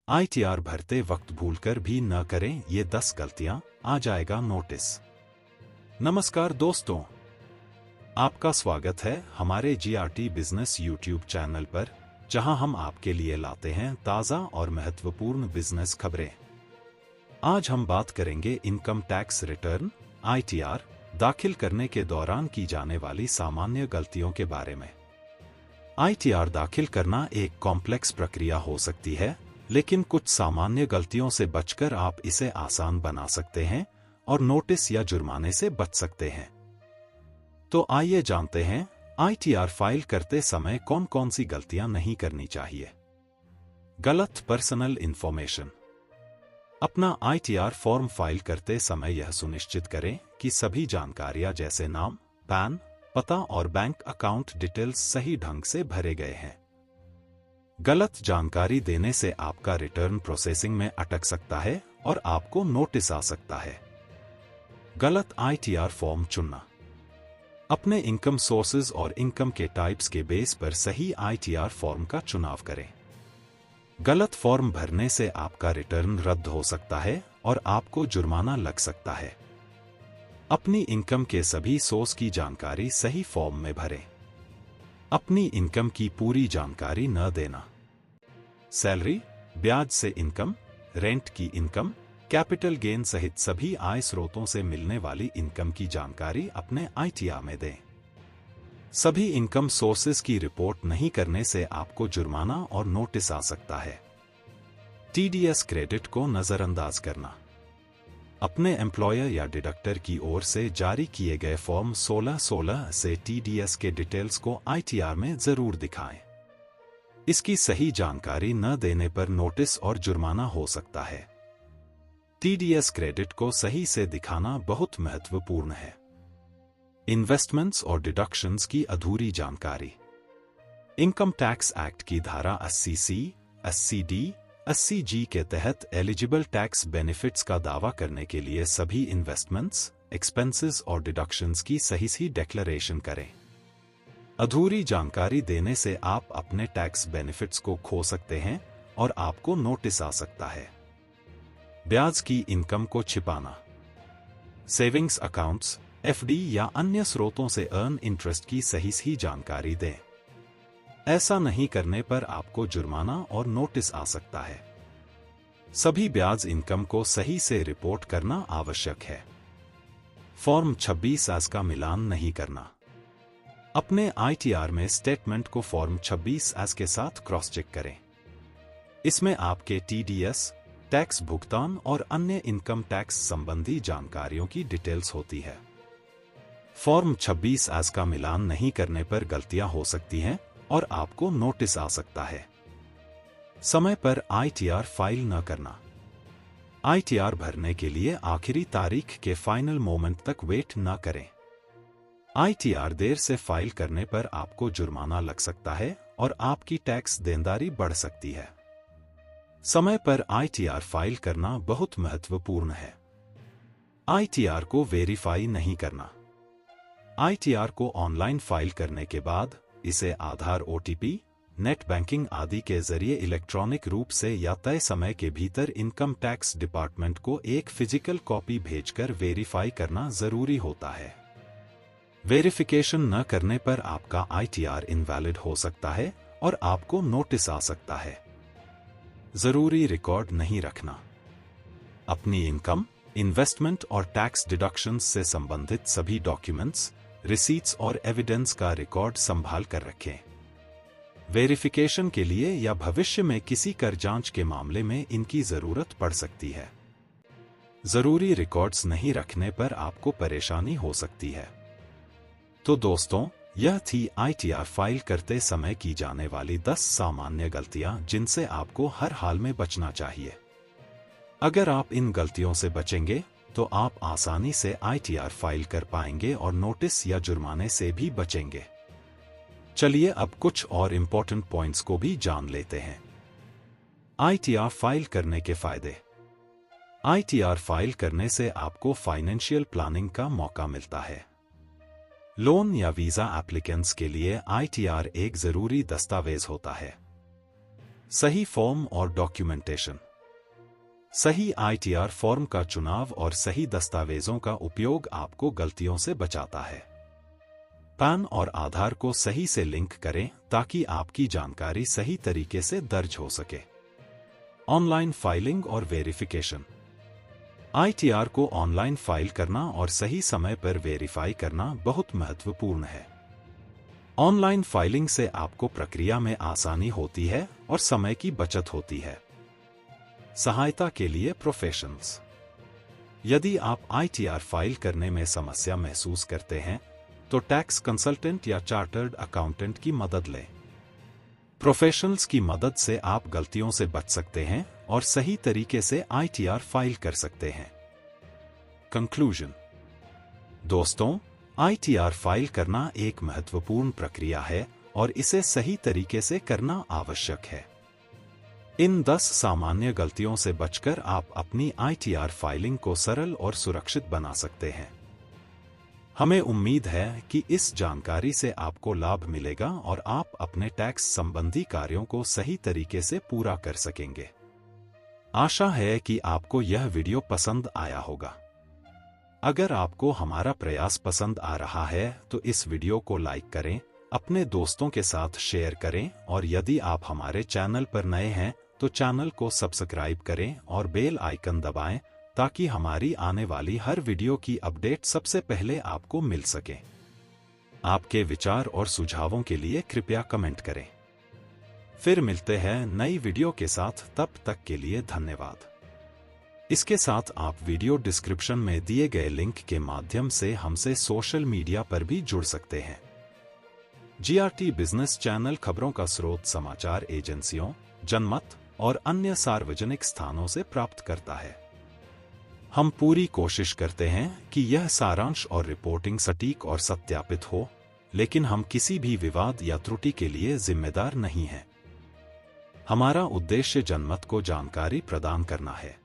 ITR भरते वक्त भूलकर भी न करें ये 10 गलतियां, आ जाएगा नोटिस। नमस्कार दोस्तों, आपका स्वागत है हमारे जीआरटी बिजनेस यूट्यूब चैनल पर, जहां हम आपके लिए लाते हैं ताज़ा और महत्वपूर्ण बिजनेस खबरें। आज हम बात करेंगे इनकम टैक्स रिटर्न आईटीआर दाखिल करने के दौरान की जाने वाली सामान्य गलतियों के बारे में। आईटीआर दाखिल करना एक कॉम्प्लेक्स प्रक्रिया हो सकती है, लेकिन कुछ सामान्य गलतियों से बचकर आप इसे आसान बना सकते हैं और नोटिस या जुर्माने से बच सकते हैं। तो आइए जानते हैं आईटीआर फाइल करते समय कौन कौन सी गलतियां नहीं करनी चाहिए। गलत पर्सनल इंफॉर्मेशन। अपना आईटीआर फॉर्म फाइल करते समय यह सुनिश्चित करें कि सभी जानकारियां जैसे नाम, पैन, पता और बैंक अकाउंट डिटेल्स सही ढंग से भरे गए हैं। गलत जानकारी देने से आपका रिटर्न प्रोसेसिंग में अटक सकता है और आपको नोटिस आ सकता है। गलत आईटीआर फॉर्म चुनना। अपने इनकम सोर्सेज और इनकम के टाइप्स के बेस पर सही आईटीआर फॉर्म का चुनाव करें। गलत फॉर्म भरने से आपका रिटर्न रद्द हो सकता है और आपको जुर्माना लग सकता है। अपनी इनकम के सभी सोर्स की जानकारी सही फॉर्म में भरें। अपनी इनकम की पूरी जानकारी न देना। सैलरी, ब्याज से इनकम, रेंट की इनकम, कैपिटल गेन सहित सभी आय स्रोतों से मिलने वाली इनकम की जानकारी अपने आईटीआर में दें। सभी इनकम सोर्सेज की रिपोर्ट नहीं करने से आपको जुर्माना और नोटिस आ सकता है। टीडीएस क्रेडिट को नजरअंदाज करना। अपने एम्प्लॉयर या डिडक्टर की ओर से जारी किए गए फॉर्म 1616 से टीडीएस के डिटेल्स को आईटीआर में जरूर दिखाएं। इसकी सही जानकारी न देने पर नोटिस और जुर्माना हो सकता है। टीडीएस क्रेडिट को सही से दिखाना बहुत महत्वपूर्ण है। इन्वेस्टमेंट्स और डिडक्शंस की अधूरी जानकारी। इनकम टैक्स एक्ट की धारा 80C, 80D, 80G के तहत एलिजिबल टैक्स बेनिफिट्स का दावा करने के लिए सभी इन्वेस्टमेंट्स, एक्सपेंसेस और डिडक्शंस की सही डिक्लेरेशन करें। अधूरी जानकारी देने से आप अपने टैक्स बेनिफिट्स को खो सकते हैं और आपको नोटिस आ सकता है। ब्याज की इनकम को छिपाना। सेविंग्स अकाउंट्स, एफडी या अन्य स्रोतों से अर्न इंटरेस्ट की सही जानकारी दें। ऐसा नहीं करने पर आपको जुर्माना और नोटिस आ सकता है। सभी ब्याज इनकम को सही से रिपोर्ट करना आवश्यक है। फॉर्म 26A का मिलान नहीं करना। अपने आईटीआर में स्टेटमेंट को फॉर्म 26A के साथ क्रॉस चेक करें। इसमें आपके टीडीएस, टैक्स भुगतान और अन्य इनकम टैक्स संबंधी जानकारियों की डिटेल्स होती है। फॉर्म 26A का मिलान नहीं करने पर गलतियां हो सकती हैं और आपको नोटिस आ सकता है। समय पर आईटीआर फाइल न करना। आईटीआर भरने के लिए आखिरी तारीख के फाइनल मोमेंट तक वेट न करें। आईटीआर देर से फाइल करने पर आपको जुर्माना लग सकता है और आपकी टैक्स देनदारी बढ़ सकती है। समय पर आईटीआर फाइल करना बहुत महत्वपूर्ण है। आईटीआर को वेरीफाई नहीं करना। आईटीआर को ऑनलाइन फाइल करने के बाद इसे आधार, ओटीपी, नेट बैंकिंग आदि के जरिए इलेक्ट्रॉनिक रूप से या तय समय के भीतर इनकम टैक्स डिपार्टमेंट को एक फिजिकल कॉपी भेजकर वेरीफाई करना जरूरी होता है। वेरिफिकेशन न करने पर आपका आईटीआर इनवैलिड हो सकता है और आपको नोटिस आ सकता है। जरूरी रिकॉर्ड नहीं रखना। अपनी इनकम, इन्वेस्टमेंट और टैक्स डिडक्शंस से संबंधित सभी डॉक्यूमेंट्स, रिसीट्स और एविडेंस का रिकॉर्ड संभाल कर रखें। वेरिफिकेशन के लिए या भविष्य में किसी कर जांच के मामले में इनकी जरूरत पड़ सकती है। जरूरी रिकॉर्ड्स नहीं रखने पर आपको परेशानी हो सकती है। तो दोस्तों, यह थी आईटीआर फाइल करते समय की जाने वाली 10 सामान्य गलतियां जिनसे आपको हर हाल में बचना चाहिए। अगर आप इन गलतियों से बचेंगे तो आप आसानी से आईटीआर फाइल कर पाएंगे और नोटिस या जुर्माने से भी बचेंगे। चलिए अब कुछ और इंपॉर्टेंट पॉइंट्स को भी जान लेते हैं। आईटीआर फाइल करने के फायदे। आईटीआर फाइल करने से आपको फाइनेंशियल प्लानिंग का मौका मिलता है। लोन या वीजा एप्लीकेंट्स के लिए आईटीआर एक जरूरी दस्तावेज होता है। सही फॉर्म और डॉक्यूमेंटेशन। सही ITR फॉर्म का चुनाव और सही दस्तावेजों का उपयोग आपको गलतियों से बचाता है। पैन और आधार को सही से लिंक करें ताकि आपकी जानकारी सही तरीके से दर्ज हो सके। ऑनलाइन फाइलिंग और वेरिफिकेशन। ITR को ऑनलाइन फाइल करना और सही समय पर वेरीफाई करना बहुत महत्वपूर्ण है। ऑनलाइन फाइलिंग से आपको प्रक्रिया में आसानी होती है और समय की बचत होती है। सहायता के लिए प्रोफेशनल्स। यदि आप ITR फाइल करने में समस्या महसूस करते हैं तो टैक्स कंसल्टेंट या चार्टर्ड अकाउंटेंट की मदद लें। प्रोफेशनल्स की मदद से आप गलतियों से बच सकते हैं और सही तरीके से ITR फाइल कर सकते हैं। कंक्लूजन। दोस्तों, ITR फाइल करना एक महत्वपूर्ण प्रक्रिया है और इसे सही तरीके से करना आवश्यक है। इन 10 सामान्य गलतियों से बचकर आप अपनी ITR फाइलिंग को सरल और सुरक्षित बना सकते हैं। हमें उम्मीद है कि इस जानकारी से आपको लाभ मिलेगा और आप अपने टैक्स संबंधी कार्यों को सही तरीके से पूरा कर सकेंगे। आशा है कि आपको यह वीडियो पसंद आया होगा। अगर आपको हमारा प्रयास पसंद आ रहा है तो इस वीडियो को लाइक करें, अपने दोस्तों के साथ शेयर करें और यदि आप हमारे चैनल पर नए हैं तो चैनल को सब्सक्राइब करें और बेल आइकन दबाएं ताकि हमारी आने वाली हर वीडियो की अपडेट सबसे पहले आपको मिल सके। आपके विचार और सुझावों के लिए कृपया कमेंट करें। फिर मिलते हैं नई वीडियो के साथ, तब तक के लिए धन्यवाद। इसके साथ आप वीडियो डिस्क्रिप्शन में दिए गए लिंक के माध्यम से हमसे सोशल मीडिया पर भी जुड़ सकते हैं। GRT बिजनेस चैनल खबरों का स्रोत समाचार एजेंसियों, जनमत और अन्य सार्वजनिक स्थानों से प्राप्त करता है। हम पूरी कोशिश करते हैं कि यह सारांश और रिपोर्टिंग सटीक और सत्यापित हो, लेकिन हम किसी भी विवाद या त्रुटि के लिए जिम्मेदार नहीं हैं। हमारा उद्देश्य जनमत को जानकारी प्रदान करना है।